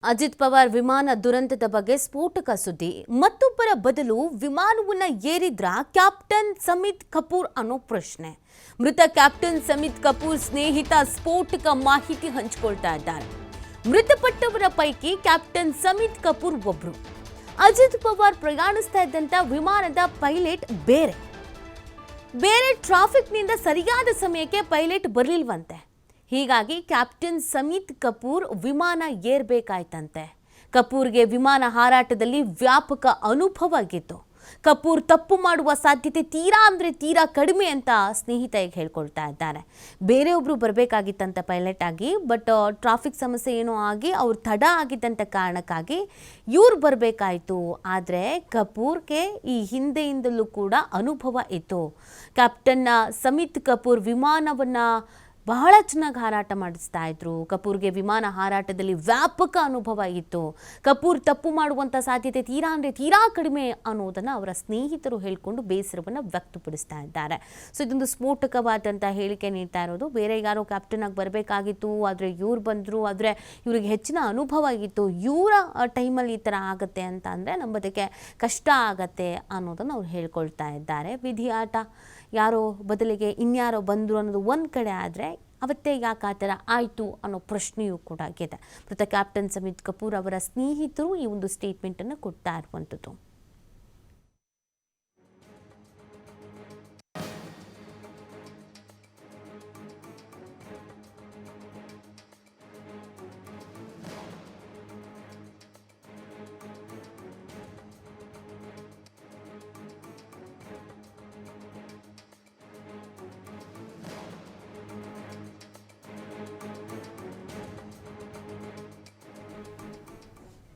ಅಜಿತ್ ಪವಾರ್ ವಿಮಾನ ದುರಂತದ ಬಗ್ಗೆ ಸ್ಫೋಟಕ ಸುದ್ದಿ. ಮತ್ತೊಬ್ಬರ ಬದಲು ವಿಮಾನವನ್ನ ಏರಿದ್ರ ಕ್ಯಾಪ್ಟನ್ ಸಮಿತ್ ಕಪೂರ್ ಅನ್ನೋ ಪ್ರಶ್ನೆ. ಮೃತ ಕ್ಯಾಪ್ಟನ್ ಸಮಿತ್ ಕಪೂರ್ ಸ್ನೇಹಿತ ಸ್ಫೋಟಕ ಮಾಹಿತಿ ಹಂಚಿಕೊಳ್ತಾ ಇದ್ದಾರೆ. ಮೃತಪಟ್ಟವರ ಪೈಕಿ ಕ್ಯಾಪ್ಟನ್ ಸಮಿತ್ ಕಪೂರ್ ಒಬ್ರು. ಅಜಿತ್ ಪವಾರ್ ಪ್ರಯಾಣಿಸ್ತಾ ಇದ್ದಂತ ವಿಮಾನದ ಪೈಲಟ್ ಬೇರೆ ಟ್ರಾಫಿಕ್ನಿಂದ ಸರಿಯಾದ ಸಮಯಕ್ಕೆ ಪೈಲಟ್ ಬರಲಿಲ್ವಂತೆ. ಹೀಗಾಗಿ ಕ್ಯಾಪ್ಟನ್ ಸಮಿತ್ ಕಪೂರ್ ವಿಮಾನ ಏರ್ಬೇಕಾಯ್ತಂತೆ. ಕಪೂರ್ಗೆ ವಿಮಾನ ಹಾರಾಟದಲ್ಲಿ ವ್ಯಾಪಕ ಅನುಭವ ಆಗಿತ್ತು. ಕಪೂರ್ ತಪ್ಪು ಮಾಡುವ ಸಾಧ್ಯತೆ ತೀರಾ ಕಡಿಮೆ ಅಂತ ಸ್ನೇಹಿತ ಈಗ ಹೇಳ್ಕೊಳ್ತಾ ಇದ್ದಾರೆ. ಬೇರೆಯೊಬ್ರು ಬರಬೇಕಾಗಿತ್ತಂತ ಪೈಲಟ್ ಆಗಿ, ಬಟ್ ಟ್ರಾಫಿಕ್ ಸಮಸ್ಯೆ ಏನೋ ಆಗಿ ಅವ್ರು ತಡ ಆಗಿದ್ದಂಥ ಕಾರಣಕ್ಕಾಗಿ ಇವ್ರು ಬರಬೇಕಾಯಿತು. ಆದರೆ ಕಪೂರ್ಗೆ ಈ ಹಿಂದೆಯಿಂದಲೂ ಕೂಡ ಅನುಭವ ಇತ್ತು. ಕ್ಯಾಪ್ಟನ್ ಸಮಿತ್ ಕಪೂರ್ ವಿಮಾನವನ್ನು ಬಹಳ ಚೆನ್ನಾಗಿ ಹಾರಾಟ ಮಾಡಿಸ್ತಾ ಇದ್ರು. ಕಪೂರ್ಗೆ ವಿಮಾನ ಹಾರಾಟದಲ್ಲಿ ವ್ಯಾಪಕ ಅನುಭವ ಇತ್ತು. ಕಪೂರ್ ತಪ್ಪು ಮಾಡುವಂಥ ಸಾಧ್ಯತೆ ತೀರಾ ಕಡಿಮೆ ಅನ್ನೋದನ್ನು ಅವರ ಸ್ನೇಹಿತರು ಹೇಳಿಕೊಂಡು ಬೇಸರವನ್ನು ವ್ಯಕ್ತಪಡಿಸ್ತಾ ಇದ್ದಾರೆ. ಸೊ ಇದೊಂದು ಸ್ಫೋಟಕವಾದಂಥ ಹೇಳಿಕೆ ನೀಡ್ತಾ ಇರೋದು. ಬೇರೆ ಯಾರೋ ಕ್ಯಾಪ್ಟನ್ ಆಗಿ ಬರಬೇಕಾಗಿತ್ತು, ಆದರೆ ಇವ್ರು ಬಂದರು, ಆದರೆ ಇವರಿಗೆ ಹೆಚ್ಚಿನ ಅನುಭವ ಇತ್ತು. ಇವರ ಟೈಮಲ್ಲಿ ಈ ಥರ ಆಗುತ್ತೆ ಅಂತ ಅಂದರೆ ನಂಬೋದಕ್ಕೆ ಕಷ್ಟ ಆಗತ್ತೆ ಅನ್ನೋದನ್ನು ಅವ್ರು ಹೇಳ್ಕೊಳ್ತಾ ಇದ್ದಾರೆ. ವಿಧಿ ಆಟ, ಯಾರೋ ಬದಲಿಗೆ ಇನ್ಯಾರೋ ಬಂದರು ಅನ್ನೋದು ಒಂದು ಕಡೆ ಆದರೆ ಅವತ್ತೇ ಯಾಕೆ ಆ ಥರ ಆಯಿತು ಅನ್ನೋ ಪ್ರಶ್ನೆಯೂ ಕೂಡ ಆಗಿದೆ. ಮೃತ ಕ್ಯಾಪ್ಟನ್ ಸಮಿತ್ ಕಪೂರ್ ಅವರ ಸ್ನೇಹಿತರು ಈ ಒಂದು ಸ್ಟೇಟ್ಮೆಂಟನ್ನು ಕೊಡ್ತಾ ಇರುವಂಥದ್ದು.